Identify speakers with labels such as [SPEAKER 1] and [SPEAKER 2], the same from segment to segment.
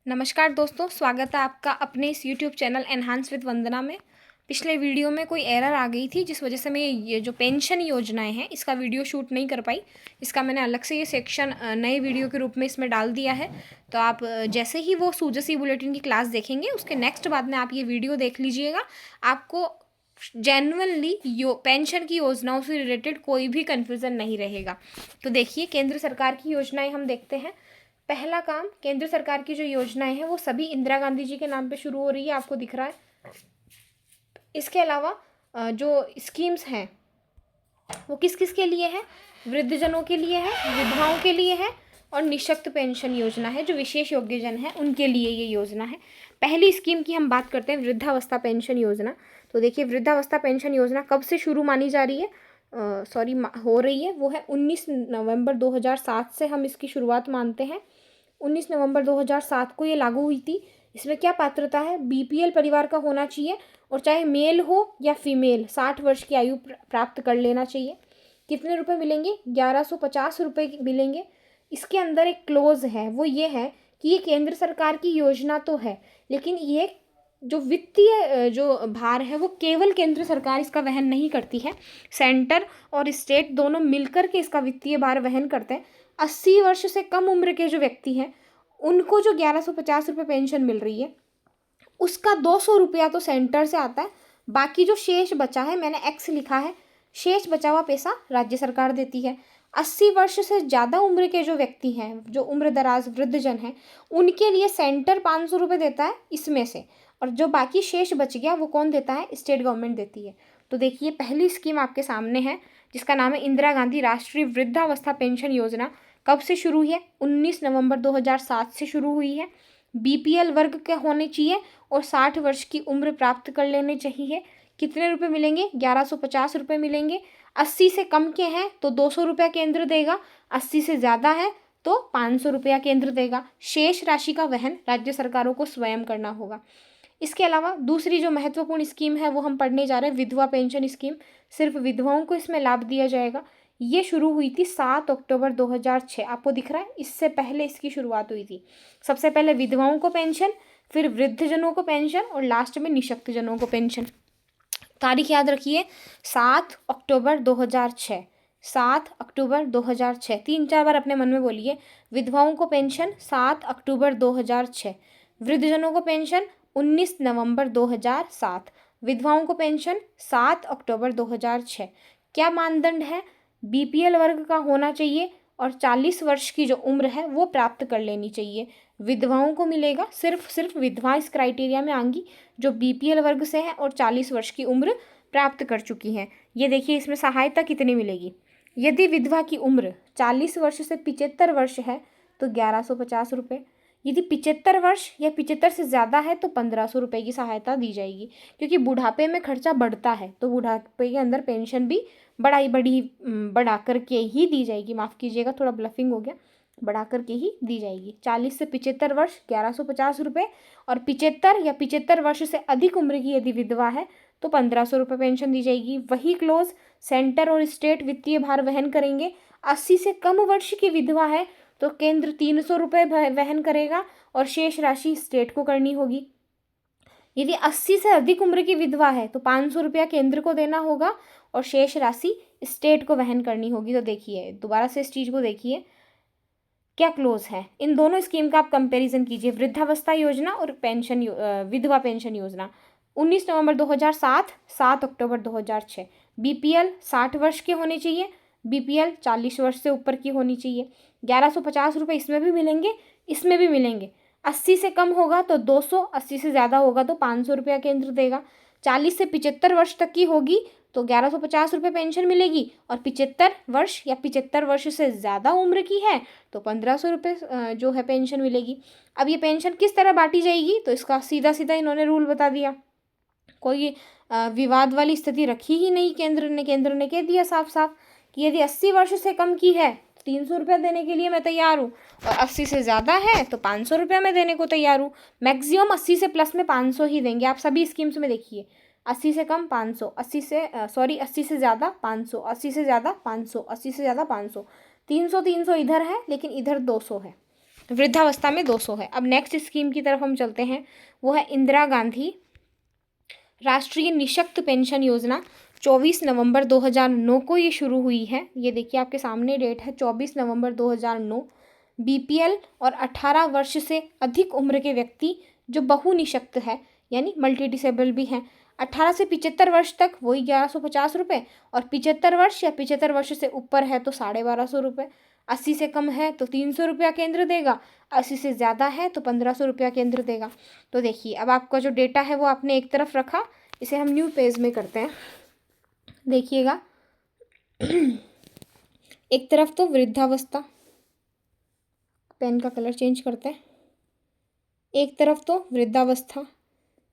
[SPEAKER 1] नमस्कार दोस्तों, स्वागत है आपका अपने इस यूट्यूब चैनल एनहांस विद वंदना में। पिछले वीडियो में कोई एरर आ गई थी जिस वजह से मैं ये जो पेंशन योजनाएं हैं इसका वीडियो शूट नहीं कर पाई। इसका मैंने अलग से ये सेक्शन नए वीडियो के रूप में इसमें डाल दिया है। तो आप जैसे ही वो सूजसी बुलेटिन की क्लास देखेंगे उसके नेक्स्ट बाद में आप ये वीडियो देख लीजिएगा। आपको जेन्युइनली पेंशन की योजनाओं से रिलेटेड कोई भी कन्फ्यूज़न नहीं रहेगा। तो देखिए, केंद्र सरकार की योजनाएं हम देखते हैं। पहला काम, केंद्र सरकार की जो योजनाएं हैं वो सभी इंदिरा गांधी जी के नाम पे शुरू हो रही है, आपको दिख रहा है। इसके अलावा जो स्कीम्स हैं वो किस किस के लिए है? वृद्धजनों के लिए है, विधवाओं के लिए है और निःशक्त पेंशन योजना है। जो विशेष योग्यजन है उनके लिए ये योजना है। पहली स्कीम की हम बात करते हैं, वृद्धावस्था पेंशन योजना। तो देखिए, वृद्धावस्था पेंशन योजना कब से शुरू मानी जा रही है, हो रही है, वो है 19 नवंबर 2007 से हम इसकी शुरुआत मानते हैं। 19 नवंबर 2007 को ये लागू हुई थी। इसमें क्या पात्रता है? बीपीएल परिवार का होना चाहिए और चाहे मेल हो या फीमेल 60 वर्ष की आयु प्राप्त कर लेना चाहिए। कितने रुपए मिलेंगे? 1150 रुपये मिलेंगे। इसके अंदर एक क्लोज है, वो ये है कि ये केंद्र सरकार की योजना तो है, लेकिन ये जो वित्तीय जो भार है वो केवल केंद्र सरकार इसका वहन नहीं करती है। सेंटर और स्टेट दोनों मिलकर के इसका वित्तीय भार वहन करते हैं। 80 वर्ष से कम उम्र के जो व्यक्ति हैं उनको जो 1150 रुपये पेंशन मिल रही है उसका 200 रुपया तो सेंटर से आता है। बाकी जो शेष बचा है, मैंने एक्स लिखा है, शेष बचा हुआ पैसा राज्य सरकार देती है। 80 वर्ष से ज़्यादा उम्र के जो व्यक्ति हैं, जो उम्र दराज वृद्धजन हैं, उनके लिए सेंटर 500 रुपये देता है इसमें से, और जो बाकी शेष बच गया वो कौन देता है? स्टेट गवर्नमेंट देती है। तो देखिए, पहली स्कीम आपके सामने है जिसका नाम है इंदिरा गांधी राष्ट्रीय वृद्धावस्था पेंशन योजना। कब से शुरू हुई है? 19 नवंबर 2007 से शुरू हुई है। बीपीएल वर्ग के होने चाहिए और 60 वर्ष की उम्र प्राप्त कर लेने चाहिए। कितने रुपए मिलेंगे? 1150 रुपये मिलेंगे। 80 से कम के हैं तो 200 रुपया केंद्र देगा, 80 से ज़्यादा है तो 500 रुपया केंद्र देगा। शेष राशि का वहन राज्य सरकारों को स्वयं करना होगा। इसके अलावा दूसरी जो महत्वपूर्ण स्कीम है वो हम पढ़ने जा रहे हैं, विधवा पेंशन स्कीम। सिर्फ विधवाओं को इसमें लाभ दिया जाएगा। ये शुरू हुई थी 7 अक्टूबर 2006, आपको दिख रहा है, इससे पहले इसकी शुरुआत हुई थी। सबसे पहले विधवाओं को पेंशन, फिर वृद्धजनों को पेंशन और लास्ट में निःशक्तजनों को पेंशन। तारीख याद रखिए, 7 अक्टूबर 2006, 7 अक्टूबर 2006। 3-4 बार अपने मन में बोलिए। विधवाओं को पेंशन 7 अक्टूबर 2006, वृद्धजनों को पेंशन 19 नवंबर 2007, विधवाओं को पेंशन 7 अक्टूबर 2006। क्या मानदंड है? बीपीएल वर्ग का होना चाहिए और 40 वर्ष की जो उम्र है वो प्राप्त कर लेनी चाहिए। विधवाओं को मिलेगा, सिर्फ विधवा इस क्राइटेरिया में आएंगी जो बीपीएल वर्ग से हैं और 40 वर्ष की उम्र प्राप्त कर चुकी हैं। ये देखिए, इसमें सहायता कितनी मिलेगी। यदि विधवा की उम्र 40 वर्ष से 75 वर्ष है तो 1150 रुपये। यदि 75 वर्ष या 75 से ज़्यादा है तो 1500 रुपये की सहायता दी जाएगी, क्योंकि बुढ़ापे में खर्चा बढ़ता है तो बुढ़ापे के अंदर पेंशन भी बढ़ा करके ही दी जाएगी। माफ़ कीजिएगा, थोड़ा ब्लफिंग हो गया, बढ़ा करके ही दी जाएगी। 40 से 75 वर्ष 1150 रुपये, और 75 या 75 वर्ष से अधिक उम्र की यदि विधवा है तो 1500 रुपये पेंशन दी जाएगी। वही क्लोज, सेंटर और स्टेट वित्तीय भार वहन करेंगे। 80 से कम वर्ष की विधवा है तो केंद्र 300 रुपये वहन करेगा और शेष राशि स्टेट को करनी होगी। यदि 80 से अधिक उम्र की विधवा है तो 500 रुपया केंद्र को देना होगा और शेष राशि स्टेट को वहन करनी होगी। तो देखिए, दोबारा से इस चीज़ को देखिए, क्या क्लोज है। इन दोनों स्कीम का आप कंपैरिजन कीजिए, वृद्धावस्था योजना और विधवा पेंशन योजना। 19 नवंबर 2007, 7 अक्टूबर 2006। बीपीएल 60 वर्ष के होने चाहिए, बीपीएल 40 वर्ष से ऊपर की होनी चाहिए। 1150 रुपये इसमें भी मिलेंगे, इसमें भी मिलेंगे। 80 से कम होगा तो 200, 80 से ज़्यादा होगा तो 500 रुपया केंद्र देगा। 40 से 75 वर्ष तक की होगी तो 1150 रुपये पेंशन मिलेगी, और 75 वर्ष या 75 वर्ष से ज़्यादा उम्र की है तो 1500 रुपये जो है पेंशन मिलेगी। अब ये पेंशन किस तरह बांटी जाएगी, तो इसका सीधा सीधा इन्होंने रूल बता दिया। कोई विवाद वाली स्थिति रखी ही नहीं। केंद्र ने कह दिया साफ साफ कि यदि 80 वर्ष से कम की है 300 रुपया देने के लिए मैं तैयार हूँ, और 80 से ज़्यादा है तो 500 रुपया मैं देने को तैयार हूँ। मैक्सिमम 80 से प्लस में 500 ही देंगे। आप सभी स्कीम्स में देखिए, 80 से कम 500, 80 से ज़्यादा 500, 80 से ज़्यादा 500, 80 से ज़्यादा 500, 300 इधर है लेकिन इधर 200 है। वृद्धावस्था में 200 है। अब नेक्स्ट स्कीम की तरफ हम चलते हैं, वो है इंदिरा गांधी राष्ट्रीय निःशक्त पेंशन योजना। 24 नवंबर 2009 को ये शुरू हुई है। ये देखिए आपके सामने डेट है 24 नवंबर 2009। बीपीएल और 18 वर्ष से अधिक उम्र के व्यक्ति जो बहुनिःशक्त है यानी मल्टी डिसेबल भी हैं, 18 से 75 वर्ष तक वही 1150 रुपये, और 75 वर्ष या 75 वर्ष से ऊपर है तो 1250 रुपये, 80 से कम है तो 300 रुपया केंद्र देगा, 80 से ज़्यादा है तो 1500 रुपया केंद्र देगा। तो देखिए अब आपका जो डेटा है वो आपने एक तरफ रखा, इसे हम न्यू पेज में करते हैं। देखिएगा एक तरफ तो वृद्धावस्था, पेन का कलर चेंज करते हैं, एक तरफ तो वृद्धावस्था,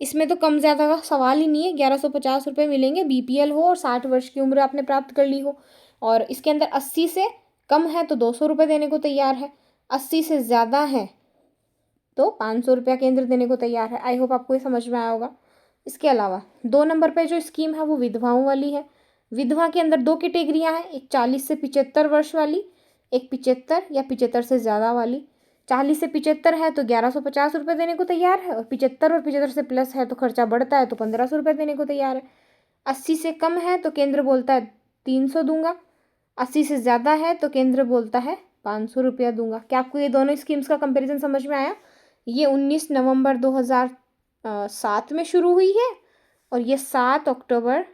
[SPEAKER 1] इसमें तो कम ज़्यादा का सवाल ही नहीं है, 1150 रुपये मिलेंगे, बीपीएल हो और 60 वर्ष की उम्र आपने प्राप्त कर ली हो। और इसके अंदर 80 से कम है तो 200 रुपये देने को तैयार है, 80 से ज़्यादा है तो 500 रुपया केंद्र देने को तैयार है। आई होप आपको ये समझ में आया होगा। इसके अलावा 2 नंबर पे जो स्कीम है वो विधवाओं वाली है। विधवा के अंदर 2 कैटेगरियाँ हैं, एक 40 से 75 वर्ष वाली, एक 75 या 75 से ज़्यादा वाली। 40 से 75 है तो 1150 रुपये देने को तैयार है, और 75 और 75 से प्लस है तो खर्चा बढ़ता है तो 1500 रुपये देने को तैयार है। 80 से कम है तो केंद्र बोलता है 300 दूंगा, 80 से ज़्यादा है तो केंद्र बोलता है 500 रुपया दूंगा। क्या आपको ये दोनों स्कीम्स का कंपैरिजन समझ में आया? ये 19 नवंबर 2007 में शुरू हुई है और ये 7 अक्टूबर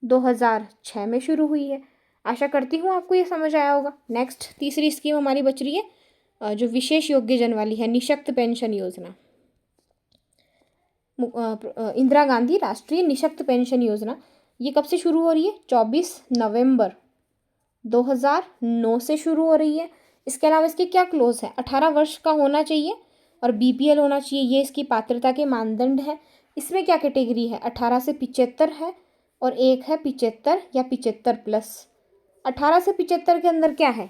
[SPEAKER 1] 2006 में शुरू हुई है। आशा करती हूँ आपको ये समझ आया होगा। नेक्स्ट तीसरी स्कीम हमारी बच रही है जो विशेष योग्यजन वाली है, निःशक्त पेंशन योजना। इंदिरा गांधी राष्ट्रीय निःशक्त पेंशन योजना, ये कब से शुरू हो रही है? 24 नवंबर 2009 से शुरू हो रही है। इसके अलावा इसके क्या क्लोज है? 18 वर्ष का होना चाहिए और बीपीएल होना चाहिए, ये इसकी पात्रता के मानदंड है। इसमें क्या कैटेगरी है? 18 से 75 है और एक है 75 या 75 प्लस। 18 से 75 के अंदर क्या है?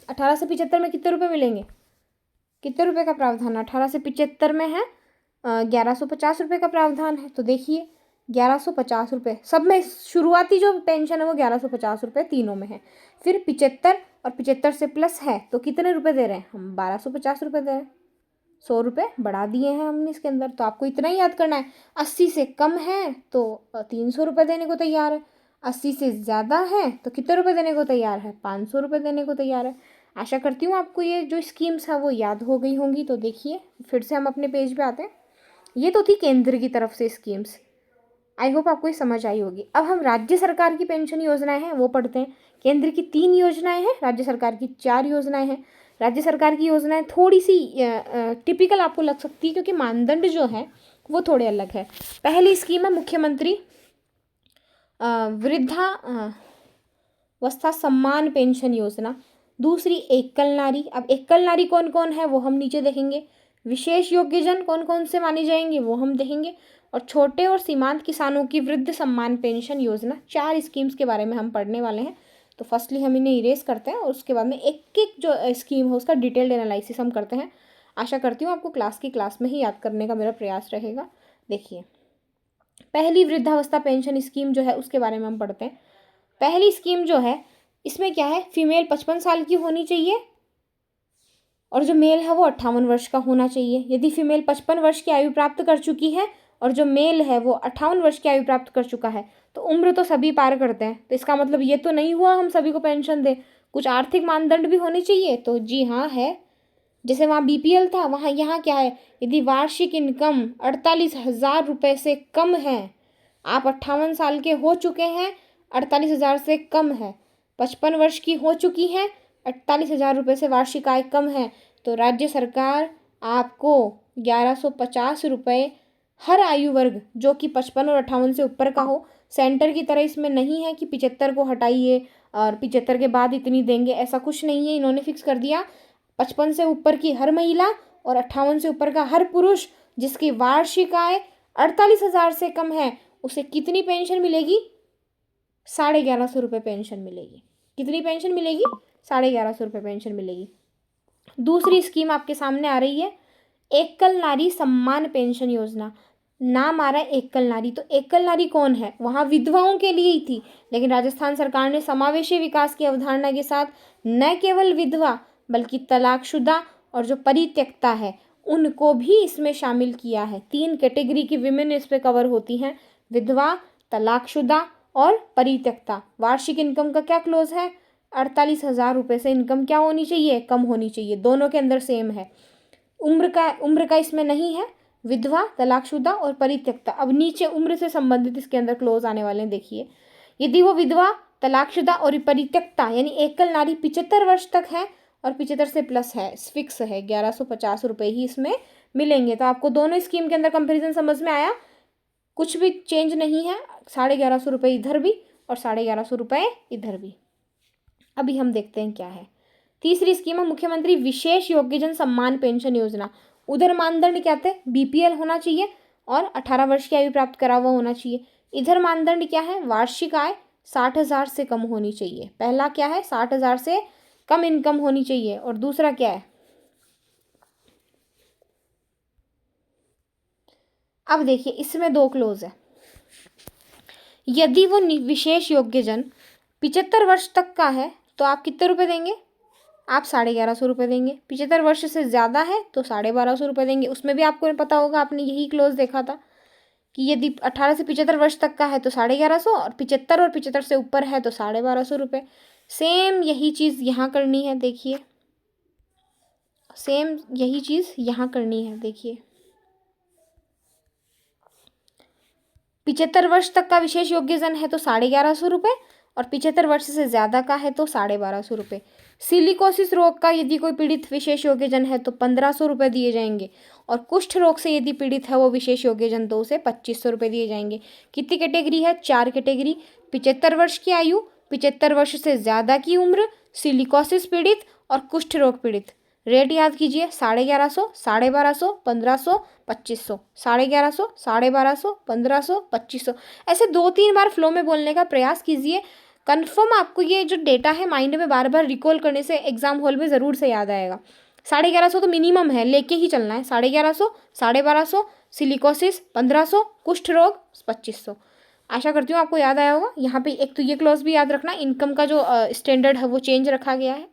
[SPEAKER 1] 18 से 75 में कितने रुपए मिलेंगे? कितने रुपए का प्रावधान? 18 से 75 में है 1150 रुपये का प्रावधान है। तो देखिए 1150 रुपये सब में, शुरुआती जो पेंशन है वो 1150 रुपये तीनों में है। फिर 75 और 75 से प्लस है तो कितने रुपए दे रहे हैं हम? 1250 रुपये दे रहे हैं, 100 रुपये बढ़ा दिए हैं हमने इसके अंदर। तो आपको इतना ही याद करना है। 80 से कम है तो 300 रुपये देने को तैयार है, 80 से ज़्यादा है तो कितने रुपये देने को तैयार है? 500 रुपये देने को तैयार है। आशा करती हूँ आपको ये जो स्कीम्स है वो याद हो गई होंगी। तो देखिए फिर से हम अपने पेज पे आते हैं। ये तो थी केंद्र की तरफ से स्कीम्स, आई होप आपको ये समझ आई होगी। अब हम राज्य सरकार की पेंशन योजनाएं हैं वो पढ़ते हैं। केंद्र की 3 योजनाएं हैं, राज्य सरकार की 4 योजनाएं हैं। राज्य सरकार की योजनाएं थोड़ी सी टिपिकल आपको लग सकती है क्योंकि मानदंड जो है वो थोड़े अलग है। पहली स्कीम है मुख्यमंत्री वृद्धावस्था सम्मान पेंशन योजना। दूसरी एकल नारी। अब एकल नारी कौन कौन है वो हम नीचे देखेंगे। विशेष योग्यजन कौन कौन से माने जाएंगे वो हम देखेंगे। और छोटे और सीमांत किसानों की वृद्ध सम्मान पेंशन योजना। 4 स्कीम्स के बारे में हम पढ़ने वाले हैं। तो फर्स्टली हम इन्हें इरेज करते हैं और उसके बाद में एक एक जो स्कीम है उसका डिटेल्ड एनालिसिस हम करते हैं। आशा करती हूँ आपको क्लास में ही याद करने का मेरा प्रयास रहेगा। देखिए पहली वृद्धावस्था पेंशन स्कीम जो है उसके बारे में हम पढ़ते हैं। पहली स्कीम जो है इसमें क्या है? फीमेल 55 साल की होनी चाहिए और जो मेल है वो 58 वर्ष का होना चाहिए। यदि फीमेल 55 वर्ष की आयु प्राप्त कर चुकी है और जो मेल है वो 58 वर्ष की आयु प्राप्त कर चुका है तो उम्र तो सभी पार करते हैं। तो इसका मतलब ये तो नहीं हुआ हम सभी को पेंशन दें, कुछ आर्थिक मानदंड भी होने चाहिए। तो जी हाँ है, जैसे वहाँ बीपीएल था वहाँ यहाँ क्या है? यदि वार्षिक इनकम 48,000 रुपये से कम है, आप 58 साल के हो चुके हैं, 48,000 से कम है, 55 वर्ष की हो चुकी हैं, 48,000 रुपये से वार्षिक आय कम है, तो राज्य सरकार आपको 1150 रुपये हर आयु वर्ग जो कि 55 और 58 से ऊपर का हो। सेंटर की तरह इसमें नहीं है कि 75 को हटाइए और 75 के बाद इतनी देंगे, ऐसा कुछ नहीं है। इन्होंने फिक्स कर दिया 55 से ऊपर की हर महिला और 58 से ऊपर का हर पुरुष जिसकी वार्षिक आय 48,000 से कम है उसे कितनी पेंशन मिलेगी? 1150 रुपये पेंशन मिलेगी। कितनी पेंशन मिलेगी? 1150 रुपये पेंशन मिलेगी। दूसरी स्कीम आपके सामने आ रही है एकल नारी सम्मान पेंशन योजना। नाम आ रहा है एकल नारी, तो एकल नारी कौन है? वहाँ विधवाओं के लिए ही थी, लेकिन राजस्थान सरकार ने समावेशी विकास की अवधारणा के साथ न केवल विधवा बल्कि तलाकशुदा और जो परित्यक्ता है उनको भी इसमें शामिल किया है। 3 कैटेगरी की विमेन इस पे कवर होती हैं, विधवा, तलाकशुदा और परित्यक्ता। वार्षिक इनकम का क्या क्लोज है? 48,000 रुपये से इनकम क्या होनी चाहिए? कम होनी चाहिए। दोनों के अंदर सेम है। उम्र का इसमें नहीं है। विधवा, तलाकशुदा और परित्यक्ता। अब नीचे उम्र से संबंधित इसके अंदर क्लोज आने वाले हैं। देखिए, यदि वो विधवा, तलाकशुदा और परित्यक्ता यानी एकल नारी 75 वर्ष तक है और 75 से प्लस है, फिक्स है, 1150 रुपये ही इसमें मिलेंगे। तो आपको दोनों स्कीम के अंदर कंपेरिजन समझ में आया? कुछ भी चेंज नहीं है। 1150 रुपये इधर भी और 1150 रुपये इधर भी। अभी हम देखते हैं क्या है। तीसरी स्कीम है मुख्यमंत्री विशेष योग्यजन सम्मान पेंशन योजना। उधर मानदंड क्या थे? बीपीएल होना चाहिए और 18 वर्ष की आयु प्राप्त करा हुआ होना चाहिए। इधर मानदंड क्या है? वार्षिक आय 60,000 से कम होनी चाहिए। पहला क्या है? 60,000 से कम इनकम होनी चाहिए। और दूसरा क्या है? अब देखिए, इसमें 2 क्लोज है। यदि वो विशेष योग्यजन 75 वर्ष तक का है तो आप कितने रुपए देंगे? आप 1150 रुपये देंगे। 75 वर्ष से ज़्यादा है तो 1250 रुपये देंगे। उसमें भी आपको पता होगा, आपने यही क्लोज देखा था कि यदि 18 से 75 वर्ष तक का है तो 1150 और 75 से ऊपर है तो 1250 रुपये। सेम यही चीज़ यहाँ करनी है। देखिए, सेम यही चीज़ यहाँ करनी है। देखिए, 75 वर्ष तक का विशेष योग्यजन है तो 1150 रुपये और 75 वर्ष से ज़्यादा का है तो 1250 रुपये। सिलिकोसिस रोग का यदि कोई पीड़ित विशेष योग्यजन है तो 1500 रुपये दिए जाएंगे और कुष्ठ रोग से यदि पीड़ित है वो विशेष योग्यजन तो उसे 2500 रुपये दिए जाएंगे। कितनी कैटेगरी है? 4 कैटेगरी। 75 वर्ष की आयु, 75 वर्ष से ज़्यादा की उम्र, सिलिकोसिस पीड़ित और कुष्ठ रोग पीड़ित। रेट याद कीजिए, 1150, 1250, 1500, 2500, 1150, 1250, 1500, 2500। ऐसे 2-3 बार फ्लो में बोलने का प्रयास कीजिए। कन्फर्म आपको ये जो डेटा है माइंड में बार बार रिकॉल करने से एग्जाम हॉल में ज़रूर से याद आएगा। 1150 तो मिनिमम है, लेके ही चलना है। 1150, 1250, सिलिकोसिस 1500, कुष्ठ रोग 2500। आशा करती हूँ आपको याद आया होगा। यहाँ पे एक तो ये क्लॉज भी याद रखना, इनकम का जो स्टैंडर्ड है वो चेंज रखा गया है।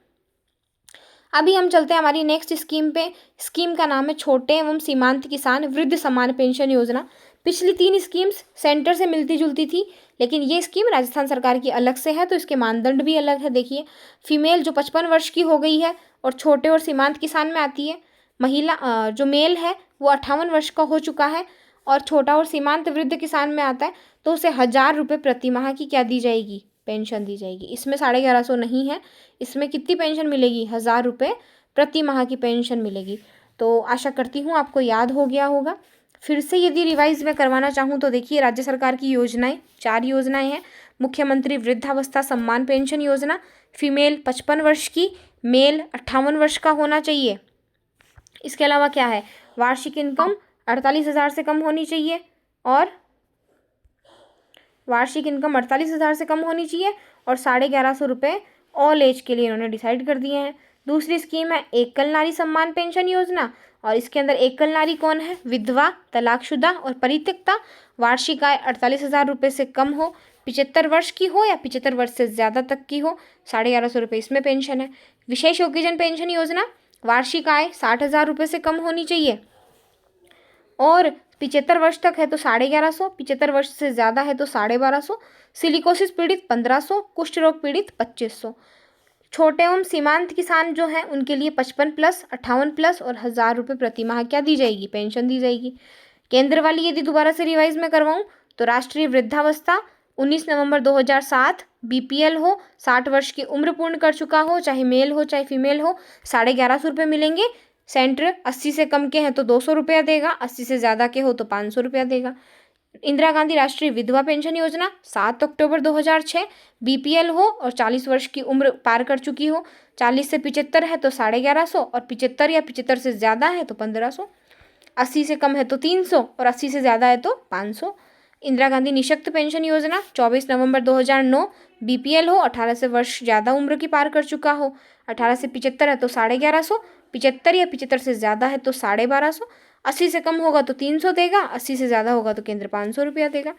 [SPEAKER 1] अभी हम चलते हैं हमारी नेक्स्ट स्कीम पे। स्कीम का नाम है छोटे एवं सीमांत किसान वृद्ध समान पेंशन योजना। पिछली 3 स्कीम्स सेंटर से मिलती जुलती थी, लेकिन ये स्कीम राजस्थान सरकार की अलग से है तो इसके मानदंड भी अलग है। देखिए, फीमेल जो 55 वर्ष की हो गई है और छोटे और सीमांत किसान में आती है। महिला जो मेल है वो 58 वर्ष का हो चुका है और छोटा और सीमांत वृद्ध किसान में आता है तो उसे 1000 रुपये प्रति माह की क्या दी जाएगी? पेंशन दी जाएगी। इसमें 1150 नहीं है। इसमें कितनी पेंशन मिलेगी? 1000 रुपये प्रति माह की पेंशन मिलेगी। तो आशा करती हूँ आपको याद हो गया होगा। फिर से यदि रिवाइज में करवाना चाहूँ तो देखिए, राज्य सरकार की योजनाएं 4 योजनाएं हैं। मुख्यमंत्री वृद्धावस्था सम्मान पेंशन योजना, फीमेल 55 वर्ष की, मेल 58 वर्ष का होना चाहिए। इसके अलावा क्या है? वार्षिक इनकम 48,000 से कम होनी चाहिए और वार्षिक इनकम 48,000 से कम होनी चाहिए और 1150 रुपये ऑल एज के लिए इन्होंने डिसाइड कर दिए हैं। दूसरी स्कीम है एकल नारी सम्मान पेंशन योजना और इसके अंदर एकल नारी कौन है? विधवा, तलाकशुदा और परित्यक्ता। वार्षिक आय 48,000 रुपये से कम हो, 75 वर्ष की हो या 75 वर्ष से ज़्यादा तक की हो, 1150 रुपये इसमें पेंशन है। विशेष योग्यजन पेंशन योजना, वार्षिक आय 60,000 रुपये से कम होनी चाहिए और 75 वर्ष तक है तो 1150, 75 वर्ष से ज़्यादा है तो 1250। सिलिकोसिस पीड़ित 1500, कुष्ठ रोग पीड़ित 2500। छोटे एवं सीमांत किसान जो हैं उनके लिए 55+, 58+ और 1000 रुपये प्रति माह क्या दी जाएगी? पेंशन दी जाएगी। केंद्र वाली यदि दोबारा से रिवाइज में करवाऊँ तो राष्ट्रीय वृद्धावस्था 19 नवंबर 2007, बीपीएल हो, 60 वर्ष की उम्र पूर्ण कर चुका हो, चाहे मेल हो चाहे फीमेल हो, 1150 रुपये मिलेंगे। सेंटर 80 से कम के हैं तो 200 रुपया देगा, 80 से ज़्यादा के हो तो 500 रुपया देगा। इंदिरा गांधी राष्ट्रीय विधवा पेंशन योजना 7 अक्टूबर 2006, बीपीएल हो और 40 वर्ष की उम्र पार कर चुकी हो, 40 से 75 है तो 1150 और 75 या 75 से ज़्यादा है तो 1500, 80 से कम है तो 300 और 80 से ज़्यादा है तो 500। इंदिरा गांधी निःशक्त पेंशन योजना 24 नवंबर 2009, बीपीएल हो, 18 से वर्ष ज़्यादा उम्र की पार कर चुका हो, 18 से 75 है तो 1150, 75 या 75 से ज़्यादा है तो 1250, 80 से कम होगा तो 300 देगा, 80 से ज़्यादा होगा तो केंद्र 500 रुपया देगा।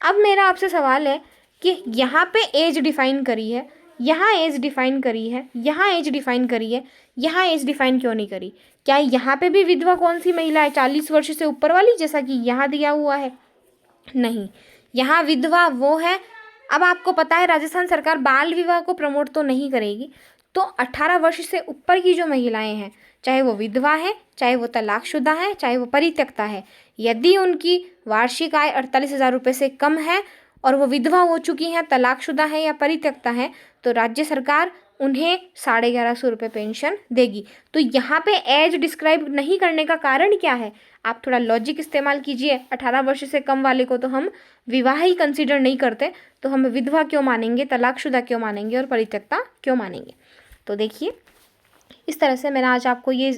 [SPEAKER 1] अब मेरा आपसे सवाल है कि यहाँ पे एज डिफाइन करी है, यहाँ एज डिफाइन करी है, यहाँ एज डिफाइन करी है, यहाँ एज डिफाइन क्यों नहीं करी? क्या यहाँ पे भी विधवा कौन सी महिला है? 40 वर्ष से ऊपर वाली, जैसा कि यहाँ दिया हुआ है? नहीं, यहाँ विधवा वो है। अब आपको पता है राजस्थान सरकार बाल विवाह को प्रमोट तो नहीं करेगी, तो 18 वर्ष से ऊपर की जो महिलाएं हैं, चाहे वो विधवा है, चाहे वो तलाकशुदा है, चाहे वो परित्यक्ता है, यदि उनकी वार्षिक आय 48,000 रुपये से कम है और वो विधवा हो चुकी हैं, तलाकशुदा है या परित्यक्ता है, तो राज्य सरकार उन्हें 1150 रुपये पेंशन देगी। तो यहाँ पे एज डिस्क्राइब नहीं करने का कारण क्या है? आप थोड़ा लॉजिक इस्तेमाल कीजिए। 18 वर्ष से कम वाले को तो हम विवाह ही कंसीडर नहीं करते, तो हम विधवा क्यों मानेंगे, तलाकशुदा क्यों मानेंगे और परित्यक्ता क्यों मानेंगे? तो देखिए, इस तरह से मैंने आज आपको ये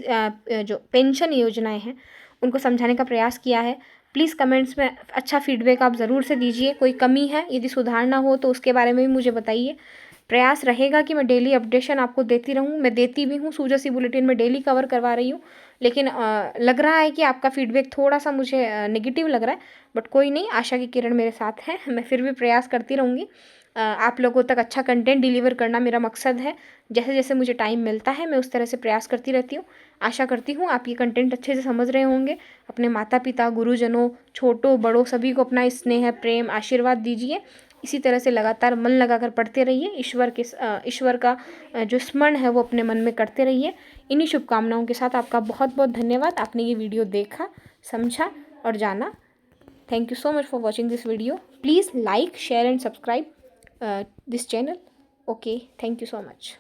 [SPEAKER 1] जो पेंशन योजनाएं हैं उनको समझाने का प्रयास किया है। प्लीज़ कमेंट्स में अच्छा फीडबैक आप ज़रूर से दीजिए। कोई कमी है, यदि सुधारना हो तो उसके बारे में भी मुझे बताइए। प्रयास रहेगा कि मैं डेली अपडेशन आपको देती रहूं। मैं देती भी हूं, सूजसी बुलेटिन में डेली कवर करवा रही हूं, लेकिन लग रहा है कि आपका फीडबैक थोड़ा सा मुझे नेगेटिव लग रहा है, बट कोई नहीं, आशा की किरण मेरे साथ है। मैं फिर भी प्रयास करती रहूँगी। आप लोगों तक अच्छा कंटेंट डिलीवर करना मेरा मकसद है। जैसे जैसे मुझे टाइम मिलता है मैं उस तरह से प्रयास करती रहती हूँ। आशा करती हूँ आप ये कंटेंट अच्छे से समझ रहे होंगे। अपने माता पिता, गुरुजनों, छोटों बड़ों सभी को अपना स्नेह, प्रेम, आशीर्वाद दीजिए। इसी तरह से लगातार मन लगाकर पढ़ते रहिए। ईश्वर का जो स्मरण है वो अपने मन में करते रहिए। इन्हीं शुभकामनाओं के साथ आपका बहुत बहुत धन्यवाद। आपने ये वीडियो देखा, समझा और जाना। Thank you so much for watching this video. Please like, share and subscribe this channel. Okay, thank you so much.